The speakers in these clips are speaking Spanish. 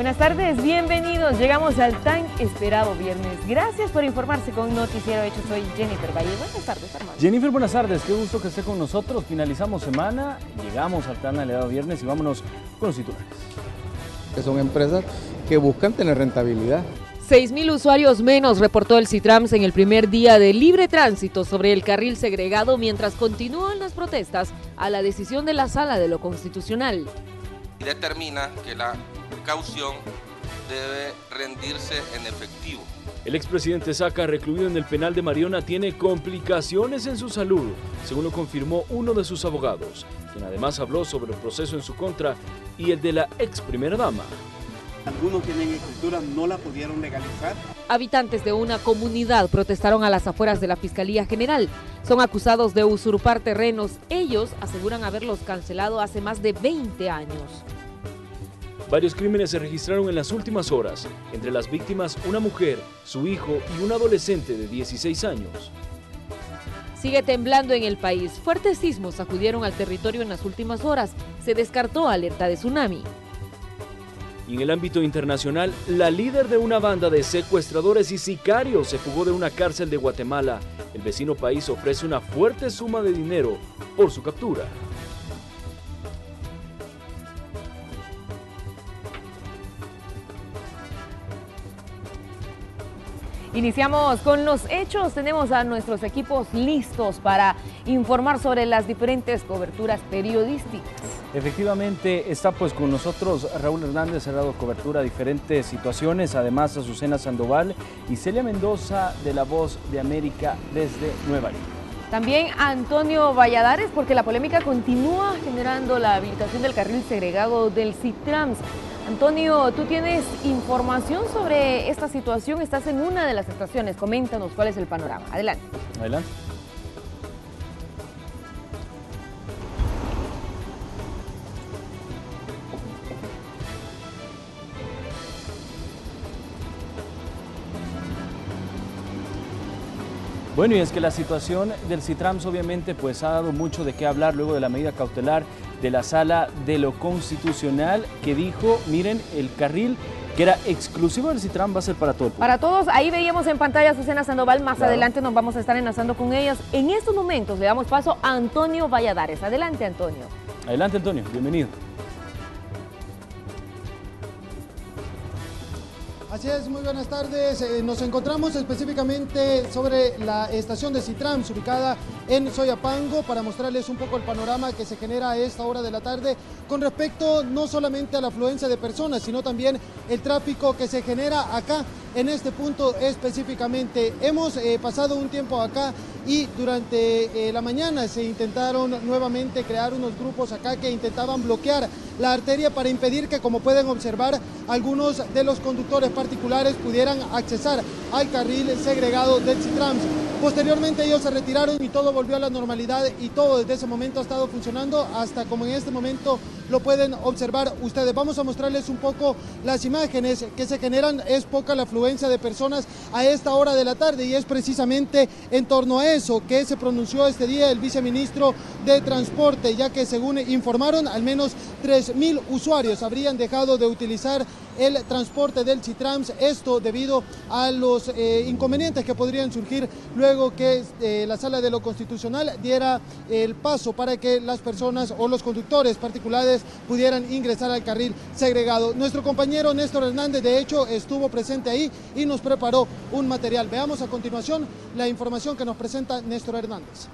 Buenas tardes, bienvenidos. Llegamos al tan esperado viernes. Gracias por informarse con Noticiero Hecho. Soy Jennifer Valle. Buenas tardes, hermano. Jennifer, buenas tardes. Qué gusto que esté con nosotros. Finalizamos semana, llegamos al tan anhelado viernes y vámonos con los titulares. Que son empresas que buscan tener rentabilidad. 6.000 usuarios menos reportó el Citrams en el primer día de libre tránsito sobre el carril segregado mientras continúan las protestas a la decisión de la Sala de lo Constitucional. Determina que la caución debe rendirse en efectivo. El expresidente Saca, recluido en el penal de Mariona, tiene complicaciones en su salud, según lo confirmó uno de sus abogados, quien además habló sobre el proceso en su contra y el de la ex primera dama. Algunos tienen escritura, no la pudieron legalizar. Habitantes de una comunidad protestaron a las afueras de la Fiscalía General. Son acusados de usurpar terrenos. Ellos aseguran haberlos cancelado hace más de 20 años. Varios crímenes se registraron en las últimas horas. Entre las víctimas, una mujer, su hijo y un adolescente de 16 años. Sigue temblando en el país. Fuertes sismos sacudieron al territorio en las últimas horas. Se descartó alerta de tsunami. Y en el ámbito internacional, la líder de una banda de secuestradores y sicarios se fugó de una cárcel de Guatemala. El vecino país ofrece una fuerte suma de dinero por su captura. Iniciamos con los hechos. Tenemos a nuestros equipos listos para informar sobre las diferentes coberturas periodísticas. Efectivamente, está pues con nosotros Raúl Hernández, ha dado cobertura a diferentes situaciones, además Azucena Sandoval y Celia Mendoza de La Voz de América desde Nueva York. También Antonio Valladares, porque la polémica continúa generando la habilitación del carril segregado del Citrams. Antonio, tú tienes información sobre esta situación, estás en una de las estaciones, coméntanos cuál es el panorama. Adelante. Adelante. Bueno, y es que la situación del Citrams obviamente pues ha dado mucho de qué hablar luego de la medida cautelar de la Sala de lo Constitucional que dijo, miren, el carril que era exclusivo del Citrams va a ser para todo el público. Para todos, ahí veíamos en pantalla a Azucena Sandoval, más adelante nos vamos a estar enlazando con ellas. En estos momentos le damos paso a Antonio Valladares. Adelante, Antonio. Adelante, Antonio, bienvenido. Así es, muy buenas tardes. Nos encontramos específicamente sobre la estación de Citrams, ubicada en Soyapango, para mostrarles un poco el panorama que se genera a esta hora de la tarde con respecto no solamente a la afluencia de personas, sino también el tráfico que se genera acá en este punto específicamente. Hemos pasado un tiempo acá y durante la mañana se intentaron nuevamente crear unos grupos acá que intentaban bloquear la arteria para impedir que, como pueden observar, algunos de los conductores particulares pudieran accesar al carril segregado del Citrams. Posteriormente ellos se retiraron y todo volvió a la normalidad y todo desde ese momento ha estado funcionando hasta como en este momento lo pueden observar ustedes. Vamos a mostrarles un poco las imágenes que se generan. Es poca la afluencia de personas a esta hora de la tarde y es precisamente en torno a eso que se pronunció este día el viceministro de Transporte, ya que según informaron al menos 3.000 usuarios habrían dejado de utilizar el transporte del Citrams, esto debido a los inconvenientes que podrían surgir luego que la Sala de lo Constitucional diera el paso para que las personas o los conductores particulares pudieran ingresar al carril segregado. Nuestro compañero Néstor Hernández, de hecho, estuvo presente ahí y nos preparó un material. Veamos a continuación la información que nos presenta Néstor Hernández.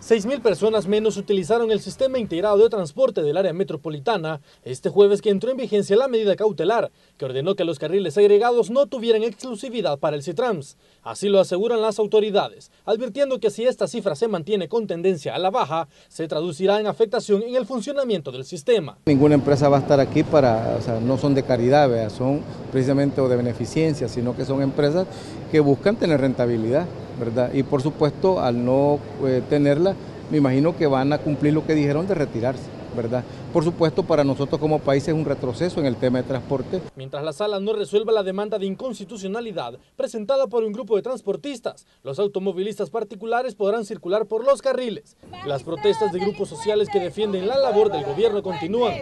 6.000 personas menos utilizaron el sistema integrado de transporte del área metropolitana este jueves que entró en vigencia la medida cautelar que ordenó que los carriles segregados no tuvieran exclusividad para el Citrams. Así lo aseguran las autoridades, advirtiendo que si esta cifra se mantiene con tendencia a la baja, se traducirá en afectación en el funcionamiento del sistema. Ninguna empresa va a estar aquí no son de caridad, ¿verdad? Son precisamente o de beneficencia, sino que son empresas que buscan tener rentabilidad, ¿verdad? Y por supuesto, al no tenerla, me imagino que van a cumplir lo que dijeron de retirarse, ¿verdad? Por supuesto, para nosotros como país es un retroceso en el tema de transporte. Mientras la sala no resuelva la demanda de inconstitucionalidad presentada por un grupo de transportistas, los automovilistas particulares podrán circular por los carriles. Las protestas de grupos sociales que defienden la labor del gobierno continúan.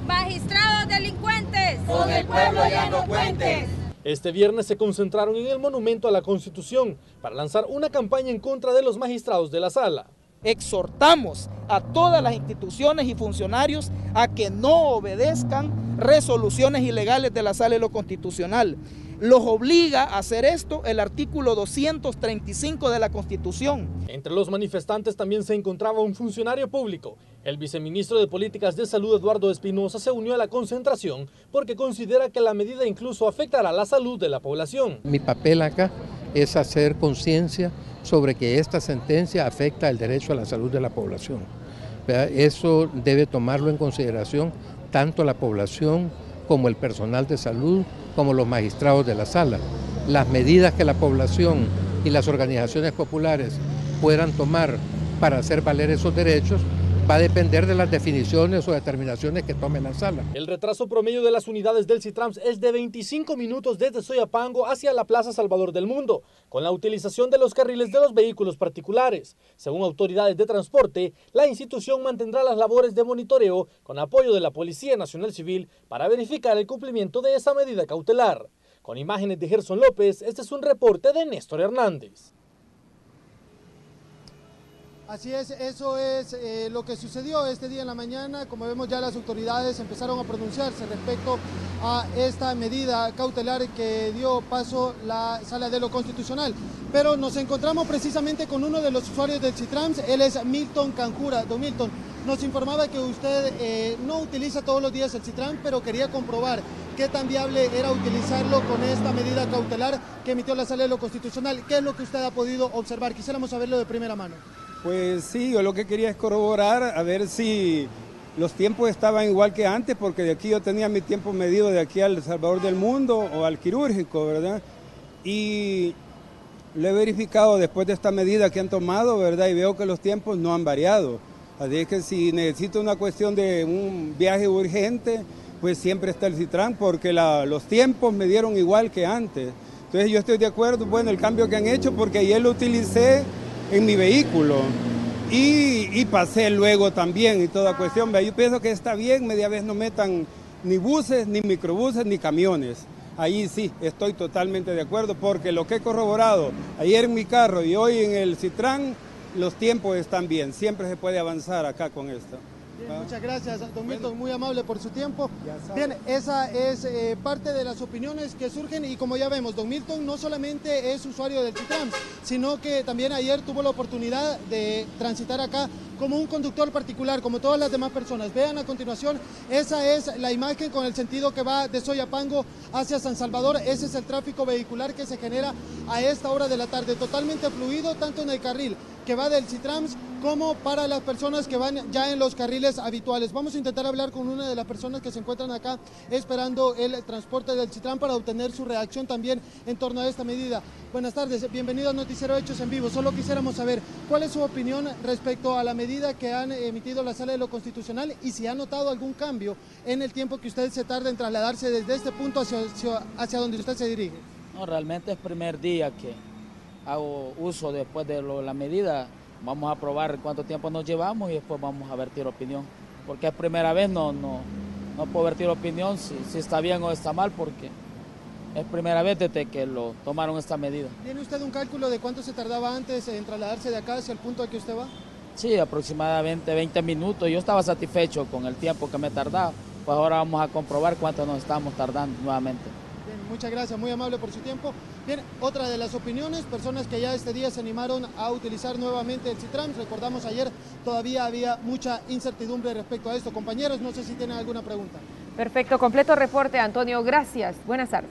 Magistrados delincuentes. con el pueblo ya no cuentes. Este viernes se concentraron en el Monumento a la Constitución para lanzar una campaña en contra de los magistrados de la Sala. Exhortamos a todas las instituciones y funcionarios a que no obedezcan resoluciones ilegales de la Sala de lo Constitucional. Los obliga a hacer esto el artículo 235 de la Constitución. Entre los manifestantes también se encontraba un funcionario público. El viceministro de Políticas de Salud, Eduardo Espinosa, se unió a la concentración porque considera que la medida incluso afectará la salud de la población. Mi papel acá es hacer conciencia sobre que esta sentencia afecta el derecho a la salud de la población. Eso debe tomarlo en consideración tanto la población como el personal de salud, como los magistrados de la sala. Las medidas que la población y las organizaciones populares puedan tomar para hacer valer esos derechos va a depender de las definiciones o determinaciones que tome la sala. El retraso promedio de las unidades del Citrams es de 25 minutos desde Soyapango hacia la Plaza Salvador del Mundo, con la utilización de los carriles de los vehículos particulares. Según autoridades de transporte, la institución mantendrá las labores de monitoreo con apoyo de la Policía Nacional Civil para verificar el cumplimiento de esa medida cautelar. Con imágenes de Gerson López, este es un reporte de Néstor Hernández. Así es, eso es lo que sucedió este día en la mañana. Como vemos, ya las autoridades empezaron a pronunciarse respecto a esta medida cautelar que dio paso la Sala de lo Constitucional. Pero nos encontramos precisamente con uno de los usuarios del Citrams, él es Milton Canjura. Don Milton, nos informaba que usted no utiliza todos los días el Citrams, pero quería comprobar qué tan viable era utilizarlo con esta medida cautelar que emitió la Sala de lo Constitucional. ¿Qué es lo que usted ha podido observar? Quisiéramos saberlo de primera mano. Pues sí, yo lo que quería es corroborar a ver si los tiempos estaban igual que antes, porque de aquí yo tenía mi tiempo medido de aquí al Salvador del Mundo o al quirúrgico, ¿verdad? Y lo he verificado después de esta medida que han tomado, ¿verdad? Y veo que los tiempos no han variado. Así es que si necesito una cuestión de un viaje urgente, pues siempre está el Citrams, porque los tiempos me dieron igual que antes. Entonces yo estoy de acuerdo, bueno, el cambio que han hecho, porque ayer lo utilicé en mi vehículo y pasé luego también y toda cuestión. Yo pienso que está bien, media vez no metan ni buses, ni microbuses, ni camiones. Ahí sí, estoy totalmente de acuerdo, porque lo que he corroborado ayer en mi carro y hoy en el Citrams, los tiempos están bien, siempre se puede avanzar acá con esto. Bien, muchas gracias, don Milton, muy amable por su tiempo. Bien, esa es parte de las opiniones que surgen y como ya vemos, don Milton no solamente es usuario del Citrams, sino que también ayer tuvo la oportunidad de transitar acá como un conductor particular, como todas las demás personas. Vean a continuación, esa es la imagen con el sentido que va de Soyapango hacia San Salvador. Ese es el tráfico vehicular que se genera a esta hora de la tarde, totalmente fluido, tanto en el carril que va del Citrams como para las personas que van ya en los carriles habituales. Vamos a intentar hablar con una de las personas que se encuentran acá esperando el transporte del Citrams para obtener su reacción también en torno a esta medida. Buenas tardes, bienvenido a Noticiero Hechos en Vivo. Solo quisiéramos saber cuál es su opinión respecto a la medida que han emitido la Sala de lo Constitucional y si ha notado algún cambio en el tiempo que usted se tarda en trasladarse desde este punto hacia donde usted se dirige. No, realmente es el primer día que hago uso después de la medida. Vamos a probar cuánto tiempo nos llevamos y después vamos a vertir opinión. Porque es primera vez, no puedo vertir opinión si está bien o está mal, porque es primera vez desde que lo tomaron esta medida. ¿Tiene usted un cálculo de cuánto se tardaba antes en trasladarse de acá hacia el punto al que usted va? Sí, aproximadamente 20 minutos. Yo estaba satisfecho con el tiempo que me tardaba. Pues ahora vamos a comprobar cuánto nos estamos tardando nuevamente. Bien, muchas gracias, muy amable por su tiempo. Bien, otra de las opiniones, personas que ya este día se animaron a utilizar nuevamente el Citrams. Recordamos ayer todavía había mucha incertidumbre respecto a esto. Compañeros, no sé si tienen alguna pregunta. Perfecto, completo reporte, Antonio, gracias. Buenas tardes.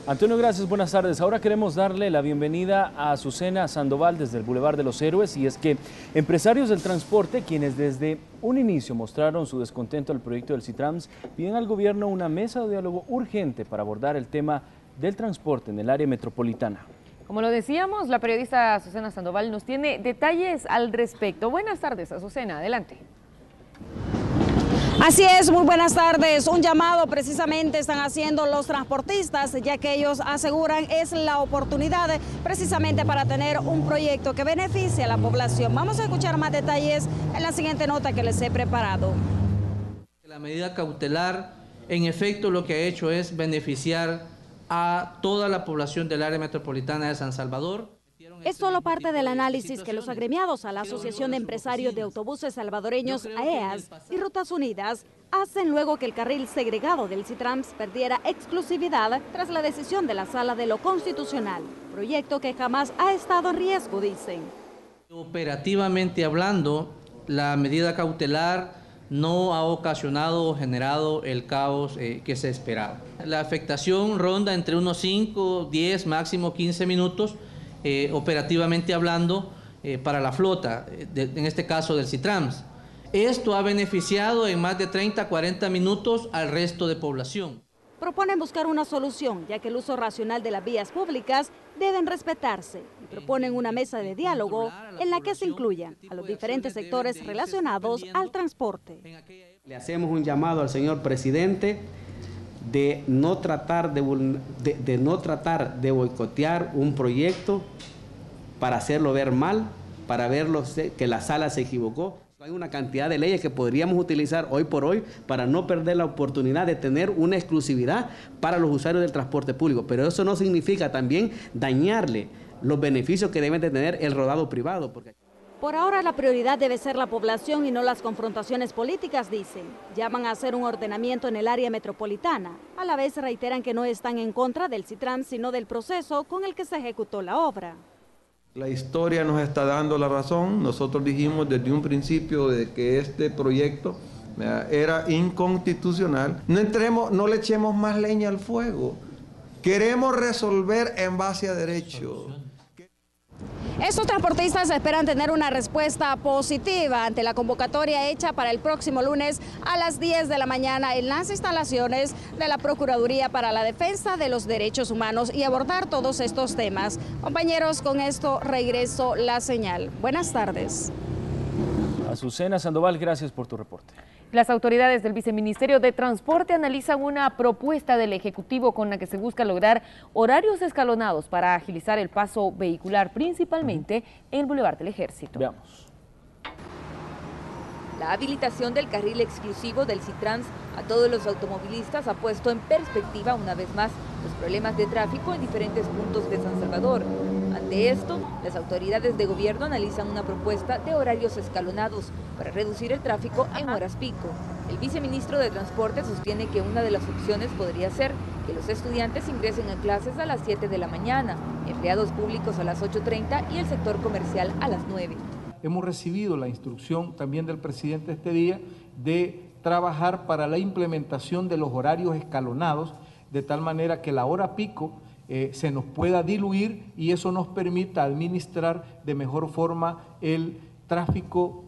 Antonio, gracias, buenas tardes. Ahora queremos darle la bienvenida a Azucena Sandoval desde el Boulevard de los Héroes, y es que empresarios del transporte, quienes desde un inicio mostraron su descontento al proyecto del Citrams, piden al gobierno una mesa de diálogo urgente para abordar el tema del transporte en el área metropolitana. Como lo decíamos, la periodista Azucena Sandoval nos tiene detalles al respecto. Buenas tardes, Azucena, adelante. Así es, muy buenas tardes. Un llamado precisamente están haciendo los transportistas, ya que ellos aseguran es la oportunidad precisamente para tener un proyecto que beneficie a la población. Vamos a escuchar más detalles en la siguiente nota que les he preparado. La medida cautelar, en efecto, lo que ha hecho es beneficiar a toda la población del área metropolitana de San Salvador. Es solo parte del análisis que los agremiados a la Asociación de Empresarios de Autobuses Salvadoreños, AEAS, y Rutas Unidas hacen luego que el carril segregado del Citrams perdiera exclusividad tras la decisión de la Sala de lo Constitucional, proyecto que jamás ha estado en riesgo, dicen. Operativamente hablando, la medida cautelar no ha ocasionado o generado el caos que se esperaba. La afectación ronda entre unos 5, 10, máximo 15 minutos, operativamente hablando, para la flota, en este caso del Citrams. Esto ha beneficiado en más de 30, 40 minutos al resto de población. Proponen buscar una solución, ya que el uso racional de las vías públicas deben respetarse, y proponen una mesa de diálogo en la que se incluyan a los diferentes sectores relacionados al transporte. Le hacemos un llamado al señor presidente de no tratar de boicotear un proyecto para hacerlo ver mal, para verlo que la sala se equivocó. Hay una cantidad de leyes que podríamos utilizar hoy por hoy para no perder la oportunidad de tener una exclusividad para los usuarios del transporte público, pero eso no significa también dañarle los beneficios que deben de tener el rodado privado. Por ahora la prioridad debe ser la población y no las confrontaciones políticas, dicen. Llaman a hacer un ordenamiento en el área metropolitana. A la vez reiteran que no están en contra del Citrams, sino del proceso con el que se ejecutó la obra. La historia nos está dando la razón. Nosotros dijimos desde un principio de que este proyecto era inconstitucional. No le echemos más leña al fuego. Queremos resolver en base a derecho. Estos transportistas esperan tener una respuesta positiva ante la convocatoria hecha para el próximo lunes a las 10 de la mañana en las instalaciones de la Procuraduría para la Defensa de los Derechos Humanos y abordar todos estos temas. Compañeros, con esto regreso la señal. Buenas tardes. Azucena Sandoval, gracias por tu reporte. Las autoridades del Viceministerio de Transporte analizan una propuesta del Ejecutivo con la que se busca lograr horarios escalonados para agilizar el paso vehicular, principalmente en el Boulevard del Ejército. Veamos. La habilitación del carril exclusivo del Citrams a todos los automovilistas ha puesto en perspectiva una vez más los problemas de tráfico en diferentes puntos de San Salvador. Ante esto, las autoridades de gobierno analizan una propuesta de horarios escalonados para reducir el tráfico en horas pico. El viceministro de Transporte sostiene que una de las opciones podría ser que los estudiantes ingresen a clases a las 7 de la mañana, empleados públicos a las 8:30 y el sector comercial a las 9. Hemos recibido la instrucción también del presidente este día de trabajar para la implementación de los horarios escalonados, de tal manera que la hora pico se nos pueda diluir y eso nos permita administrar de mejor forma el tráfico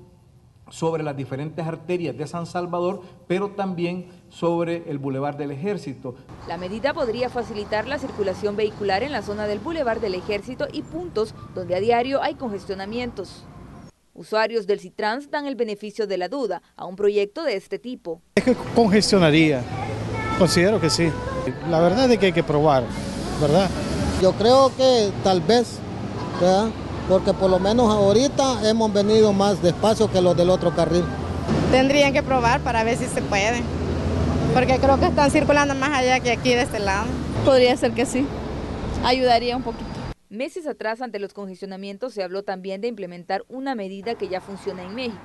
sobre las diferentes arterias de San Salvador, pero también sobre el Boulevard del Ejército. La medida podría facilitar la circulación vehicular en la zona del Boulevard del Ejército y puntos donde a diario hay congestionamientos. Usuarios del Citrams dan el beneficio de la duda a un proyecto de este tipo. Es que congestionaría, considero que sí. La verdad es que hay que probar, ¿verdad? Yo creo que tal vez, ¿verdad? Porque por lo menos ahorita hemos venido más despacio que los del otro carril. Tendrían que probar para ver si se puede, porque creo que están circulando más allá que aquí de este lado. Podría ser que sí, ayudaría un poquito. Meses atrás, ante los congestionamientos, se habló también de implementar una medida que ya funciona en México.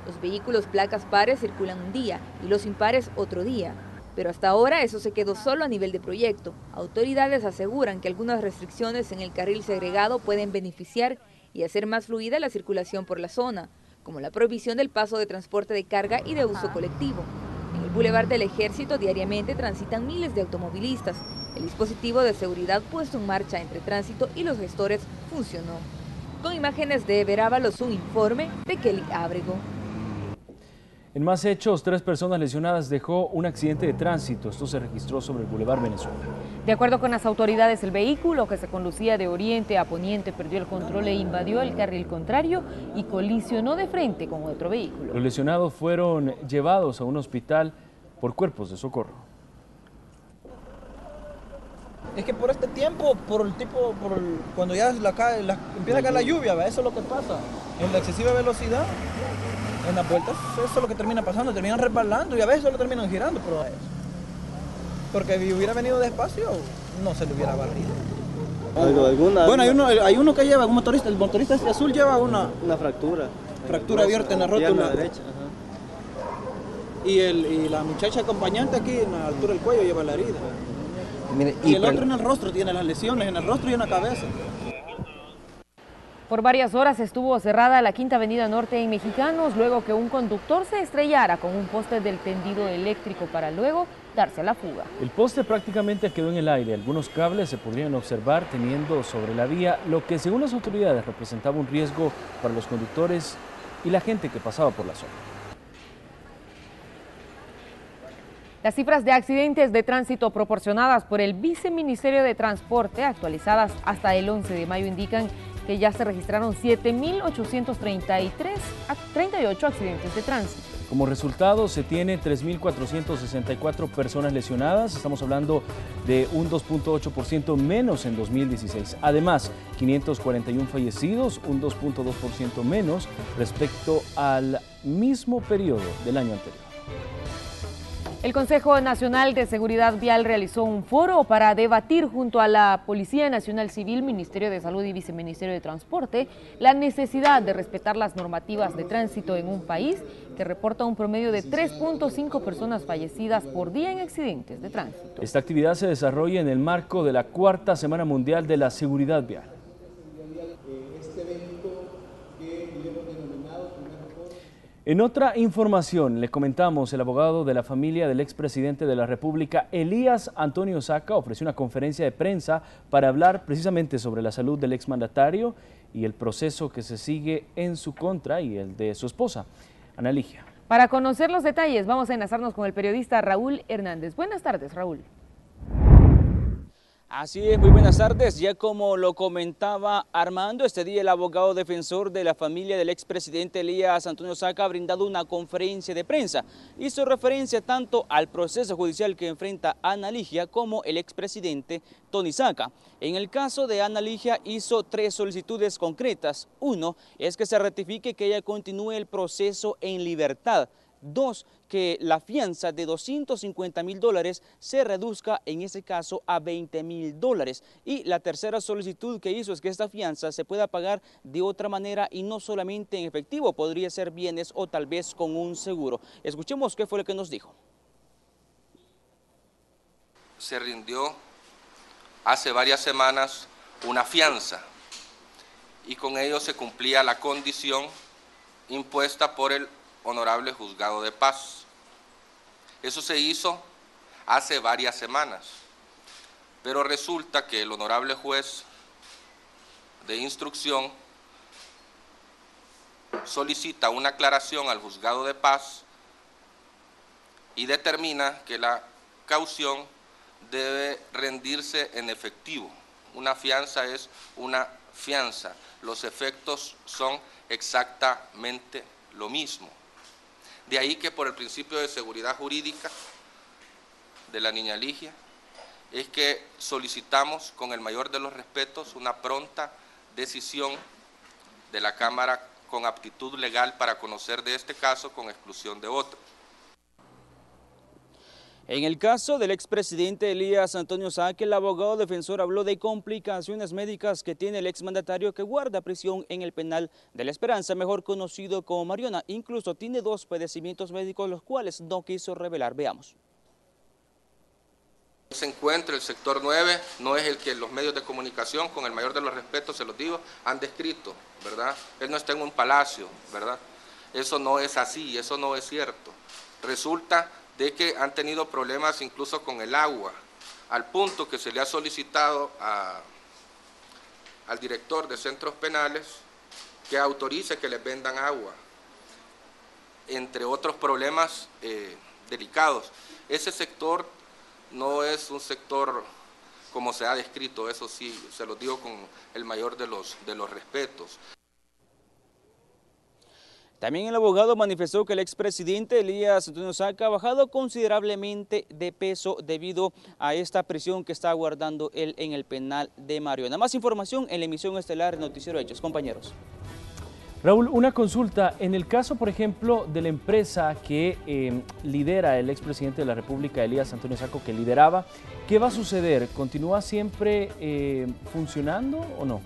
Los vehículos placas pares circulan un día y los impares otro día. Pero hasta ahora eso se quedó solo a nivel de proyecto. Autoridades aseguran que algunas restricciones en el carril segregado pueden beneficiar y hacer más fluida la circulación por la zona, como la prohibición del paso de transporte de carga y de uso colectivo. En el Boulevard del Ejército diariamente transitan miles de automovilistas. El dispositivo de seguridad puesto en marcha entre tránsito y los gestores funcionó. Con imágenes de Verábalos, un informe de Kelly Ábrego. En más hechos, 3 personas lesionadas dejó un accidente de tránsito. Esto se registró sobre el Boulevard Venezuela. De acuerdo con las autoridades, el vehículo que se conducía de oriente a poniente perdió el control e invadió el carril contrario y colisionó de frente con otro vehículo. Los lesionados fueron llevados a un hospital por cuerpos de socorro. Es que por este tiempo, cuando ya empieza a caer la lluvia, eso es lo que pasa. En la excesiva velocidad En las vueltas eso es lo que termina pasando, terminan resbalando y a veces solo terminan girando, pero porque si hubiera venido despacio no se le hubiera barrido. Bueno, hay uno que lleva, el motorista este azul lleva una fractura. Fractura abierta en la rótula. Derecha. Y la muchacha acompañante aquí en la altura del cuello lleva la herida. Mire, y el otro en el rostro tiene las lesiones, en el rostro y en la cabeza. Por varias horas estuvo cerrada la Quinta Avenida Norte en Mexicanos, luego que un conductor se estrellara con un poste del tendido eléctrico para luego darse a la fuga. El poste prácticamente quedó en el aire. Algunos cables se podrían observar teniendo sobre la vía, lo que según las autoridades representaba un riesgo para los conductores y la gente que pasaba por la zona. Las cifras de accidentes de tránsito proporcionadas por el Viceministerio de Transporte, actualizadas hasta el 11 de mayo, indican que ya se registraron 7.838 accidentes de tránsito. Como resultado, se tiene 3.464 personas lesionadas, estamos hablando de un 2.8% menos en 2016. Además, 541 fallecidos, un 2.2% menos respecto al mismo periodo del año anterior. El Consejo Nacional de Seguridad Vial realizó un foro para debatir junto a la Policía Nacional Civil, Ministerio de Salud y Viceministerio de Transporte la necesidad de respetar las normativas de tránsito en un país que reporta un promedio de 3.5 personas fallecidas por día en accidentes de tránsito. Esta actividad se desarrolla en el marco de la 4ª Semana Mundial de la Seguridad Vial. En otra información, le comentamos, el abogado de la familia del expresidente de la República, Elías Antonio Saca, ofreció una conferencia de prensa para hablar precisamente sobre la salud del exmandatario y el proceso que se sigue en su contra y el de su esposa, Ana Ligia. Para conocer los detalles, vamos a enlazarnos con el periodista Raúl Hernández. Buenas tardes, Raúl. Así es, muy buenas tardes. Ya como lo comentaba Armando, este día el abogado defensor de la familia del expresidente Elías Antonio Saca ha brindado una conferencia de prensa. Hizo referencia tanto al proceso judicial que enfrenta Ana Ligia como el expresidente Tony Saca. En el caso de Ana Ligia hizo 3 solicitudes concretas. 1 es que se ratifique que ella continúe el proceso en libertad. 2, que la fianza de $250.000 se reduzca en ese caso a $20.000. Y la tercera solicitud que hizo es que esta fianza se pueda pagar de otra manera y no solamente en efectivo, podría ser bienes o tal vez con un seguro. Escuchemos qué fue lo que nos dijo. Se rindió hace varias semanas una fianza y con ello se cumplía la condición impuesta por el Honorable Juzgado de Paz. Eso se hizo hace varias semanas, pero resulta que el Honorable Juez de Instrucción solicita una aclaración al Juzgado de Paz y determina que la caución debe rendirse en efectivo. Una fianza es una fianza, los efectos son exactamente lo mismo. De ahí que por el principio de seguridad jurídica de la niña Ligia, es que solicitamos con el mayor de los respetos una pronta decisión de la Cámara con aptitud legal para conocer de este caso con exclusión de otros. En el caso del expresidente Elías Antonio Saca, el abogado defensor habló de complicaciones médicas que tiene el exmandatario que guarda prisión en el penal de La Esperanza, mejor conocido como Mariona. Incluso tiene 2 padecimientos médicos, los cuales no quiso revelar. Veamos. Se encuentra el sector 9, no es el que los medios de comunicación, con el mayor de los respetos se los digo, han descrito, ¿verdad? Él no está en un palacio, ¿verdad? Eso no es así, eso no es cierto. Resulta de que han tenido problemas incluso con el agua, al punto que se le ha solicitado al director de centros penales que autorice que les vendan agua, entre otros problemas delicados. Ese sector no es un sector como se ha descrito, eso sí, se lo digo con el mayor de los respetos. También el abogado manifestó que el expresidente Elías Antonio Saca ha bajado considerablemente de peso debido a esta prisión que está aguardando él en el penal de Mariona. Más información en la emisión estelar Noticiero Hechos. Compañeros. Raúl, una consulta. En el caso, por ejemplo, de la empresa que lidera el expresidente de la República, Elías Antonio Saco, que lideraba, ¿qué va a suceder? ¿Continúa siempre funcionando o no?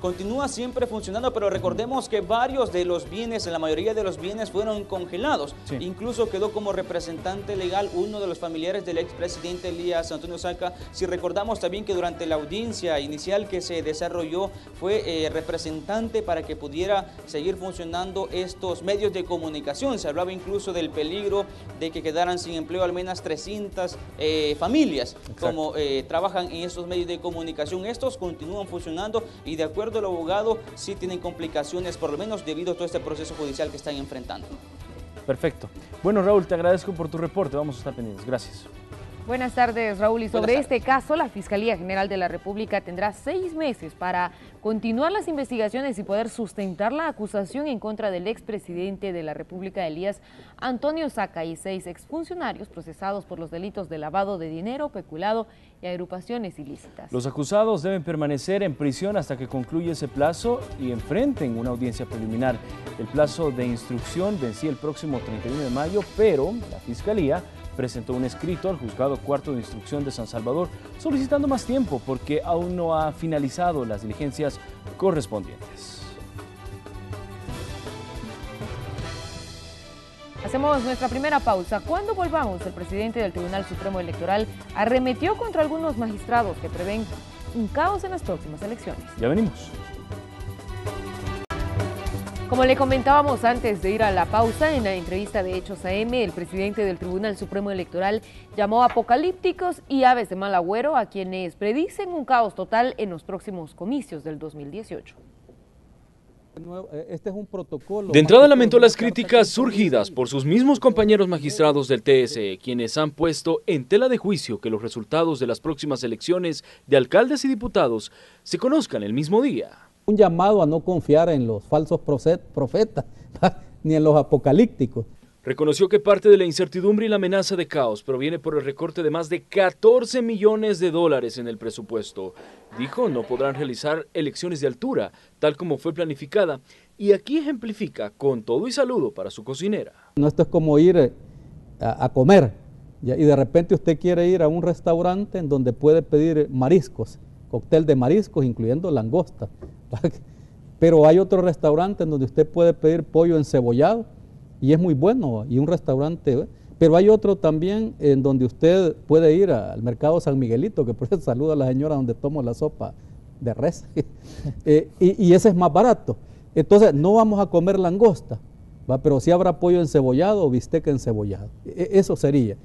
Continúa siempre funcionando, pero recordemos que varios de los bienes, la mayoría de los bienes fueron congelados. Sí. Incluso quedó como representante legal uno de los familiares del expresidente Elías Antonio Saca. Si recordamos también que durante la audiencia inicial que se desarrolló fue representante para que pudiera seguir funcionando estos medios de comunicación. Se hablaba incluso del peligro de que quedaran sin empleo al menos 300 familias. Exacto. Como trabajan en estos medios de comunicación. Estos continúan funcionando y de acuerdo el abogado sí tienen complicaciones, por lo menos debido a todo este proceso judicial que están enfrentando. Perfecto. Bueno, Raúl, te agradezco por tu reporte. Vamos a estar pendientes. Gracias. Buenas tardes, Raúl. Y sobre este caso, la Fiscalía General de la República tendrá 6 meses para continuar las investigaciones y poder sustentar la acusación en contra del expresidente de la República, Elías Antonio Saca, y 6 exfuncionarios procesados por los delitos de lavado de dinero, peculado y agrupaciones ilícitas. Los acusados deben permanecer en prisión hasta que concluya ese plazo y enfrenten una audiencia preliminar. El plazo de instrucción vencía el próximo 31 de mayo, pero la Fiscalía presentó un escrito al Juzgado Cuarto de Instrucción de San Salvador solicitando más tiempo porque aún no ha finalizado las diligencias correspondientes. Hacemos nuestra primera pausa. Cuando volvamos, el presidente del Tribunal Supremo Electoral arremetió contra algunos magistrados que prevén un caos en las próximas elecciones. Ya venimos. Como le comentábamos antes de ir a la pausa, en la entrevista de Hechos AM, el presidente del Tribunal Supremo Electoral llamó apocalípticos y aves de mal agüero a quienes predicen un caos total en los próximos comicios del 2018. Este es un protocolo. De entrada lamentó las críticas surgidas por sus mismos compañeros magistrados del TSE, quienes han puesto en tela de juicio que los resultados de las próximas elecciones de alcaldes y diputados se conozcan el mismo día. Un llamado a no confiar en los falsos profetas, ni en los apocalípticos. Reconoció que parte de la incertidumbre y la amenaza de caos proviene por el recorte de más de 14 millones de dólares en el presupuesto. Dijo no podrán realizar elecciones de altura, tal como fue planificada, y aquí ejemplifica con todo y saludo para su cocinera. No, esto es como ir a comer, y de repente usted quiere ir a un restaurante en donde puede pedir mariscos, cóctel de mariscos, incluyendo langosta. Pero hay otro restaurante en donde usted puede pedir pollo encebollado y es muy bueno, y un restaurante, pero hay otro también en donde usted puede ir al mercado San Miguelito, que por eso saluda a la señora donde tomo la sopa de res, y ese es más barato. Entonces no vamos a comer langosta, pero sí habrá pollo encebollado o bistec encebollado, eso sería.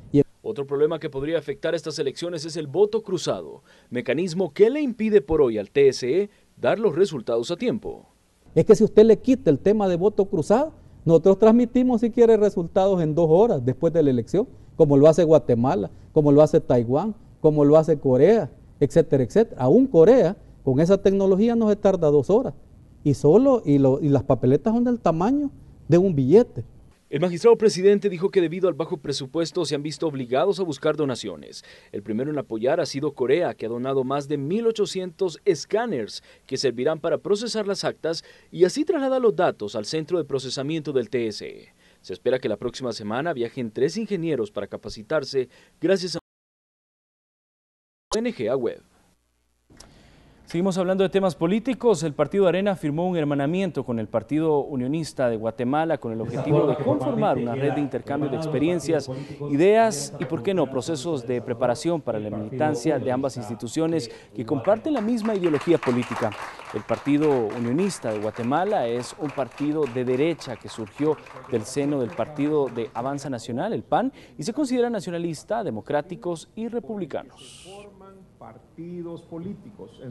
Otro problema que podría afectar estas elecciones es el voto cruzado, mecanismo que le impide por hoy al TSE dar los resultados a tiempo. Es que si usted le quita el tema de voto cruzado, nosotros transmitimos si quiere resultados en 2 horas después de la elección, como lo hace Guatemala, como lo hace Taiwán, como lo hace Corea, etcétera, etcétera. Aún Corea, con esa tecnología no se tarda 2 horas, y las papeletas son del tamaño de un billete. El magistrado presidente dijo que debido al bajo presupuesto se han visto obligados a buscar donaciones. El primero en apoyar ha sido Corea, que ha donado más de 1.800 escáneres que servirán para procesar las actas y así trasladar los datos al centro de procesamiento del TSE. Se espera que la próxima semana viajen 3 ingenieros para capacitarse gracias a ONG Web. Seguimos hablando de temas políticos. El Partido Arena firmó un hermanamiento con el Partido Unionista de Guatemala con el objetivo de conformar una red de intercambio de experiencias, ideas y, por qué no, procesos de preparación para la militancia de ambas instituciones que comparten la misma ideología política. El Partido Unionista de Guatemala es un partido de derecha que surgió del seno del Partido de Avanza Nacional, el PAN, y se considera nacionalista, democráticos y republicanos. Partidos políticos.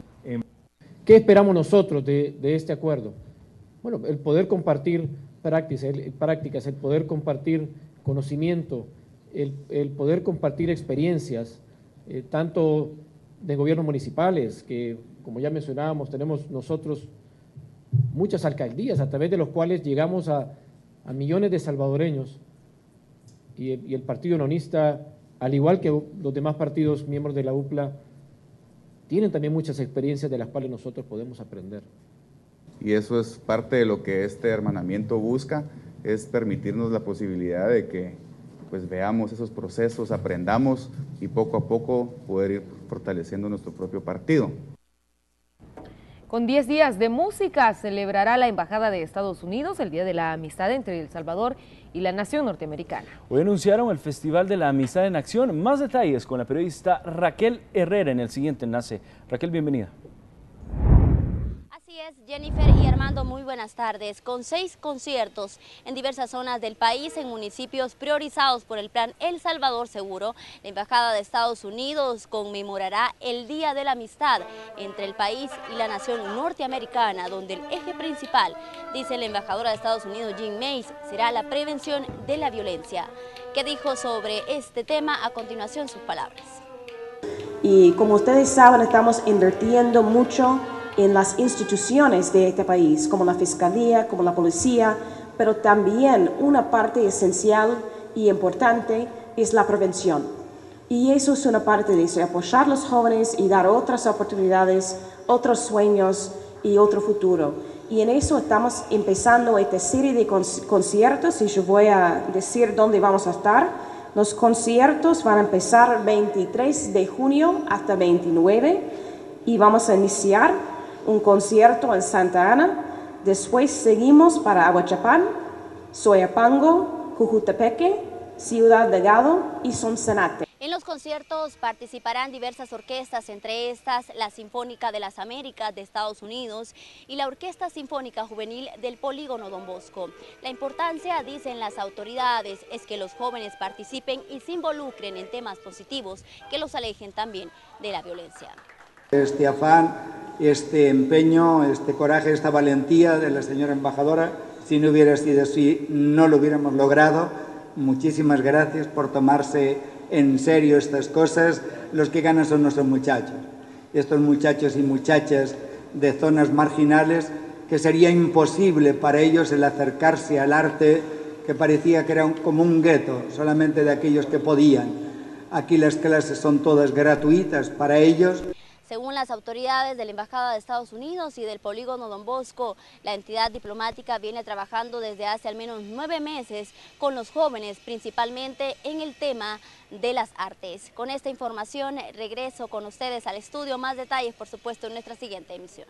¿Qué esperamos nosotros de este acuerdo? Bueno, el poder compartir prácticas, el poder compartir conocimiento, el poder compartir experiencias, tanto de gobiernos municipales, que como ya mencionábamos, tenemos nosotros muchas alcaldías a través de los cuales llegamos a millones de salvadoreños, y el Partido Unionista, al igual que los demás partidos miembros de la UPLA, tienen también muchas experiencias de las cuales nosotros podemos aprender. y eso es parte de lo que este hermanamiento busca, es permitirnos la posibilidad de que pues veamos esos procesos, aprendamos y poco a poco poder ir fortaleciendo nuestro propio partido. Con 10 días de música celebrará la Embajada de Estados Unidos el Día de la Amistad entre El Salvador y la nación norteamericana. Hoy anunciaron el Festival de la Amistad en Acción. Más detalles con la periodista Raquel Herrera en el siguiente enlace. Raquel, bienvenida. Así es, Jennifer y Armando, muy buenas tardes. Con 6 conciertos en diversas zonas del país, en municipios priorizados por el plan El Salvador Seguro, la Embajada de Estados Unidos conmemorará el Día de la Amistad entre el país y la nación norteamericana, donde el eje principal, dice la embajadora de Estados Unidos, Jean Mace, será la prevención de la violencia. ¿Qué dijo sobre este tema? A continuación, sus palabras. Y como ustedes saben, estamos invirtiendo mucho en las instituciones de este país, como la Fiscalía, como la Policía, pero también una parte esencial y importante es la prevención. Y eso es una parte de eso, apoyar a los jóvenes y dar otras oportunidades, otros sueños y otro futuro. Y en eso estamos empezando esta serie de conciertos, y yo voy a decir dónde vamos a estar. Los conciertos van a empezar 23 de junio hasta 29 y vamos a iniciar un concierto en Santa Ana, después seguimos para Aguachapán, Soyapango, Jujutepeque, Ciudad Delgado y Sonsonate. En los conciertos participarán diversas orquestas, entre estas la Sinfónica de las Américas de Estados Unidos y la Orquesta Sinfónica Juvenil del Polígono Don Bosco. La importancia, dicen las autoridades, es que los jóvenes participen y se involucren en temas positivos que los alejen también de la violencia. Este afán, este empeño, este coraje, esta valentía de la señora embajadora, si no hubiera sido así, no lo hubiéramos logrado. Muchísimas gracias por tomarse en serio estas cosas. Los que ganan son nuestros muchachos. Estos muchachos y muchachas de zonas marginales, que sería imposible para ellos el acercarse al arte, que parecía que era como un gueto, solamente de aquellos que podían. Aquí las clases son todas gratuitas para ellos. Según las autoridades de la Embajada de Estados Unidos y del Polígono Don Bosco, la entidad diplomática viene trabajando desde hace al menos 9 meses con los jóvenes, principalmente en el tema de las artes. Con esta información regreso con ustedes al estudio. Más detalles, por supuesto, en nuestra siguiente emisión.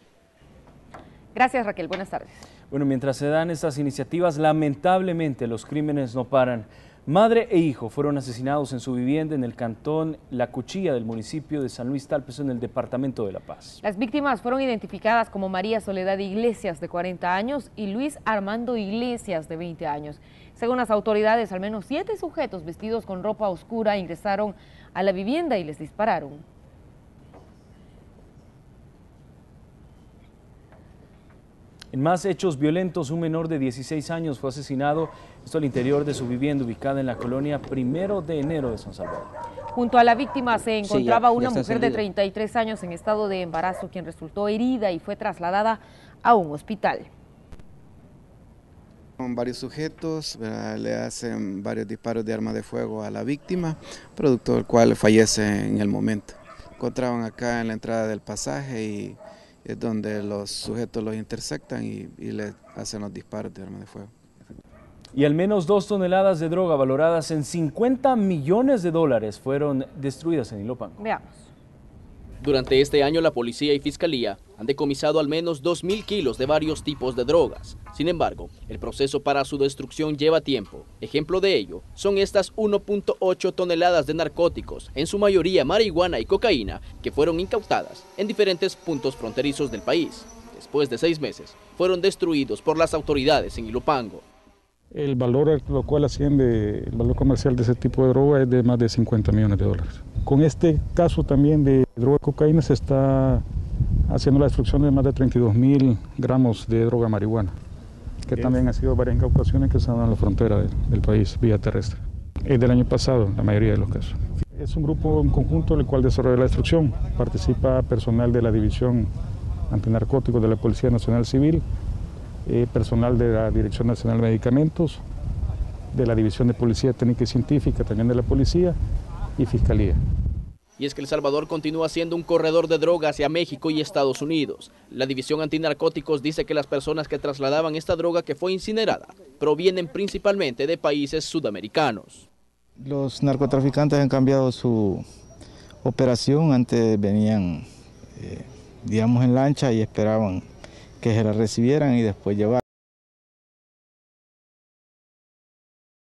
Gracias, Raquel. Buenas tardes. Bueno, mientras se dan estas iniciativas, lamentablemente los crímenes no paran. Madre e hijo fueron asesinados en su vivienda en el cantón La Cuchilla del municipio de San Luis Talpezo, en el departamento de La Paz. Las víctimas fueron identificadas como María Soledad Iglesias, de 40 años, y Luis Armando Iglesias, de 20 años. Según las autoridades, al menos 7 sujetos vestidos con ropa oscura ingresaron a la vivienda y les dispararon. En más hechos violentos, un menor de 16 años fue asesinado, esto al interior de su vivienda ubicada en la colonia 1 de enero de San Salvador. Junto a la víctima se encontraba una mujer de 33 años en estado de embarazo, quien resultó herida y fue trasladada a un hospital. Varios sujetos le hacen varios disparos de arma de fuego a la víctima, producto del cual fallece en el momento. Encontraban acá en la entrada del pasaje y es donde los sujetos los intersectan y le hacen los disparos de arma de fuego. Y al menos 2 toneladas de droga valoradas en $50 millones fueron destruidas en Ilopango. Veamos. Durante este año, la policía y fiscalía han decomisado al menos 2.000 kilos de varios tipos de drogas. Sin embargo, el proceso para su destrucción lleva tiempo. Ejemplo de ello son estas 1.8 toneladas de narcóticos, en su mayoría marihuana y cocaína, que fueron incautadas en diferentes puntos fronterizos del país. Después de 6 meses, fueron destruidos por las autoridades en Ilopango. El valor al cual asciende el valor comercial de ese tipo de droga es de más de $50 millones. Con este caso también de droga de cocaína se está haciendo la destrucción de más de 32.000 gramos de droga marihuana, que también han sido varias incautaciones que se han dado en la frontera del país, vía terrestre. Es del año pasado, la mayoría de los casos. Es un grupo en conjunto en el cual desarrolla la destrucción. Participa personal de la División Antinarcóticos de la Policía Nacional Civil, personal de la Dirección Nacional de Medicamentos, de la División de Policía Técnica y Científica, también de la Policía y Fiscalía. Y es que El Salvador continúa siendo un corredor de droga hacia México y Estados Unidos. La División Antinarcóticos dice que las personas que trasladaban esta droga que fue incinerada provienen principalmente de países sudamericanos. Los narcotraficantes han cambiado su operación. Antes venían, digamos, en lancha y esperaban que se la recibieran y después llevar.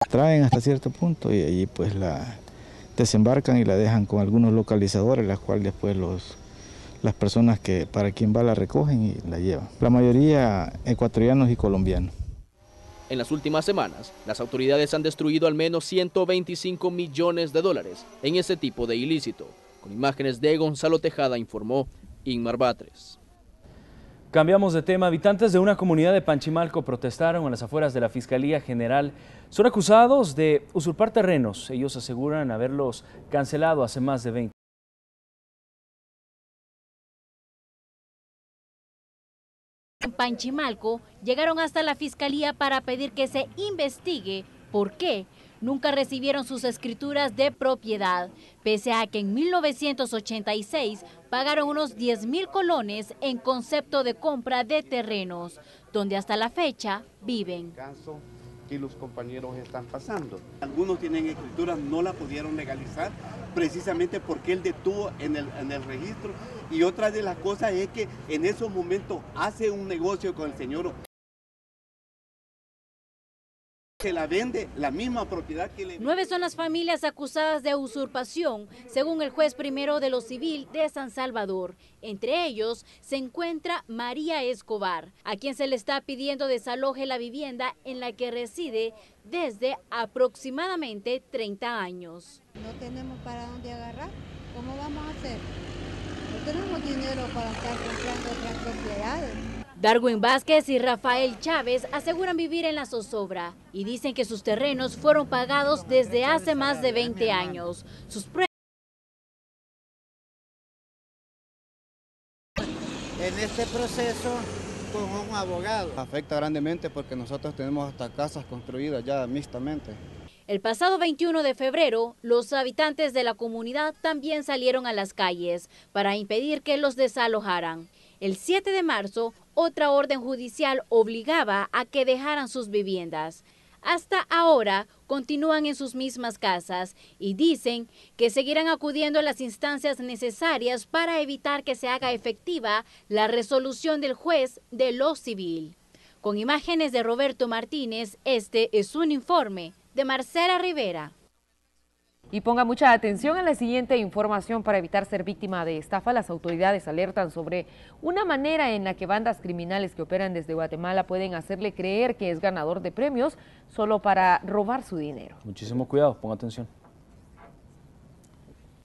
Traen hasta cierto punto y allí pues la desembarcan y la dejan con algunos localizadores, las cuales después las personas que para quien va la recogen y la llevan. La mayoría ecuatorianos y colombianos. En las últimas semanas, las autoridades han destruido al menos 125 millones de dólares en ese tipo de ilícito. Con imágenes de Gonzalo Tejada, informó Inmar Batres. Cambiamos de tema. Habitantes de una comunidad de Panchimalco protestaron a las afueras de la Fiscalía General. Son acusados de usurpar terrenos. Ellos aseguran haberlos cancelado hace más de 20 años. En Panchimalco llegaron hasta la Fiscalía para pedir que se investigue por qué nunca recibieron sus escrituras de propiedad, pese a que en 1986 pagaron unos 10,000 colones en concepto de compra de terrenos, donde hasta la fecha viven. Que los compañeros están pasando. Algunos tienen escrituras, no la pudieron legalizar, precisamente porque él detuvo en el registro. Y otra de las cosas es que en esos momentos hace un negocio con el señor. Se la vende la misma propiedad que le... 9 son las familias acusadas de usurpación, según el juez primero de lo civil de San Salvador. Entre ellos se encuentra María Escobar, a quien se le está pidiendo desaloje la vivienda en la que reside desde aproximadamente 30 años. No tenemos para dónde agarrar, ¿cómo vamos a hacer? No tenemos dinero para estar comprando otras propiedades. Darwin Vázquez y Rafael Chávez aseguran vivir en la zozobra y dicen que sus terrenos fueron pagados desde hace más de 20 años. En este proceso con un abogado. Afecta grandemente porque nosotros tenemos hasta casas construidas ya mixtamente. El pasado 21 de febrero, los habitantes de la comunidad también salieron a las calles para impedir que los desalojaran. El 7 de marzo, otra orden judicial obligaba a que dejaran sus viviendas. Hasta ahora continúan en sus mismas casas y dicen que seguirán acudiendo a las instancias necesarias para evitar que se haga efectiva la resolución del juez de lo civil. Con imágenes de Roberto Martínez, este es un informe de Marcela Rivera. Y ponga mucha atención a la siguiente información. Para evitar ser víctima de estafa, las autoridades alertan sobre una manera en la que bandas criminales que operan desde Guatemala pueden hacerle creer que es ganador de premios solo para robar su dinero. Muchísimo cuidado, ponga atención.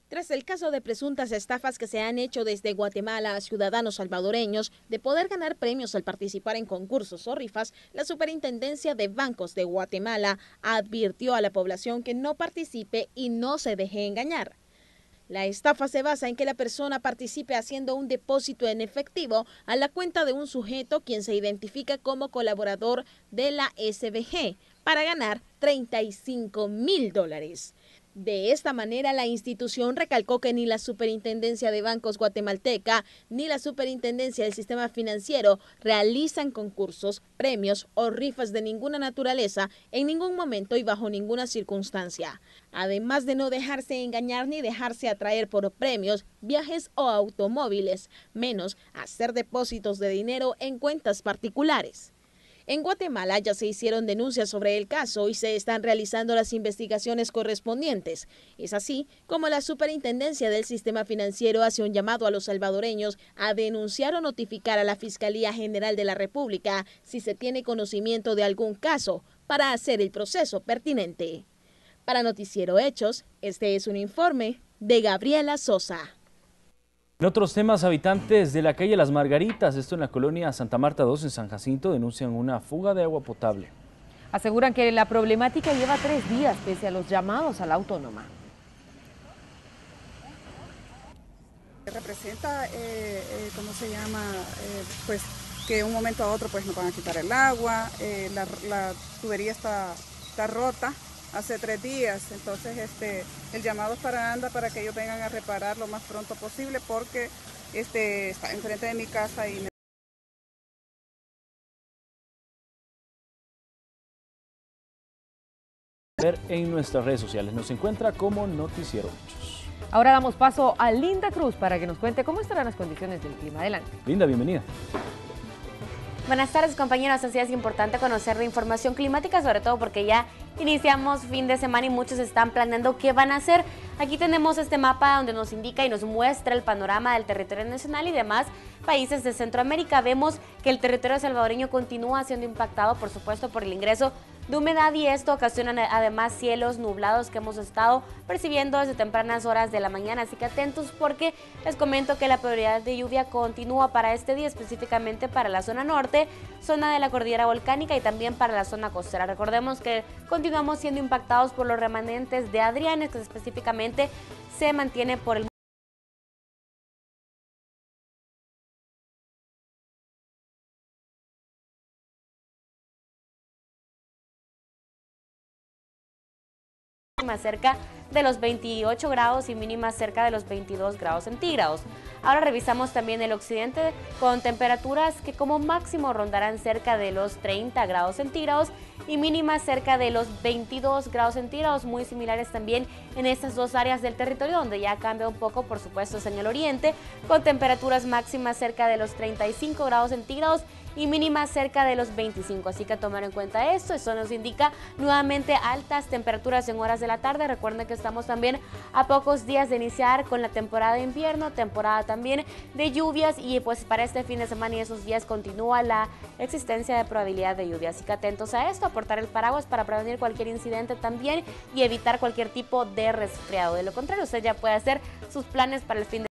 Tras el caso de presuntas estafas que se han hecho desde Guatemala a ciudadanos salvadoreños de poder ganar premios al participar en concursos o rifas, la Superintendencia de Bancos de Guatemala advirtió a la población que no participe y no se deje engañar. La estafa se basa en que la persona participe haciendo un depósito en efectivo a la cuenta de un sujeto quien se identifica como colaborador de la SBG para ganar $35,000. De esta manera, la institución recalcó que ni la Superintendencia de Bancos guatemalteca ni la Superintendencia del Sistema Financiero realizan concursos, premios o rifas de ninguna naturaleza en ningún momento y bajo ninguna circunstancia. Además de no dejarse engañar ni dejarse atraer por premios, viajes o automóviles, menos hacer depósitos de dinero en cuentas particulares. En Guatemala ya se hicieron denuncias sobre el caso y se están realizando las investigaciones correspondientes. Es así como la Superintendencia del Sistema Financiero hace un llamado a los salvadoreños a denunciar o notificar a la Fiscalía General de la República si se tiene conocimiento de algún caso para hacer el proceso pertinente. Para Noticiero Hechos, este es un informe de Gabriela Sosa. En otros temas, habitantes de la calle Las Margaritas, esto en la colonia Santa Marta 2 en San Jacinto, denuncian una fuga de agua potable. Aseguran que la problemática lleva 3 días pese a los llamados a la autónoma. Representa, pues que de un momento a otro pues nos van a quitar el agua, la tubería está rota hace 3 días. Entonces el llamado es para ANDA para que ellos vengan a reparar lo más pronto posible porque está enfrente de mi casa y en nuestras redes sociales. Nos encuentra como Noticiero Hechos. Ahora damos paso a Linda Cruz para que nos cuente cómo estarán las condiciones del clima. Adelante. Linda, bienvenida. Buenas tardes, compañeros. Así es importante conocer la información climática, sobre todo porque ya iniciamos fin de semana y muchos están planeando qué van a hacer. Aquí tenemos este mapa donde nos indica y nos muestra el panorama del territorio nacional y demás países de Centroamérica. Vemos que el territorio salvadoreño continúa siendo impactado, por supuesto, por el ingreso de humedad y esto ocasiona además cielos nublados que hemos estado percibiendo desde tempranas horas de la mañana, así que atentos porque les comento que la probabilidad de lluvia continúa para este día, específicamente para la zona norte, zona de la cordillera volcánica y también para la zona costera. Recordemos que continuamos siendo impactados por los remanentes de Adrianes, que específicamente se mantiene por el cerca de los 28 grados y mínimas cerca de los 22 grados centígrados. Ahora revisamos también el occidente con temperaturas que como máximo rondarán cerca de los 30 grados centígrados y mínimas cerca de los 22 grados centígrados, muy similares también en estas dos áreas del territorio, donde ya cambia un poco, por supuesto, en el oriente, con temperaturas máximas cerca de los 35 grados centígrados y mínimas cerca de los 25, así que a tomar en cuenta esto. Eso nos indica nuevamente altas temperaturas en horas de la tarde. Recuerden que estamos también a pocos días de iniciar con la temporada de invierno, temporada también de lluvias y pues para este fin de semana y esos días continúa la existencia de probabilidad de lluvia, así que atentos a esto, aportar el paraguas para prevenir cualquier incidente también y evitar cualquier tipo de resfriado. De lo contrario, usted ya puede hacer sus planes para el fin de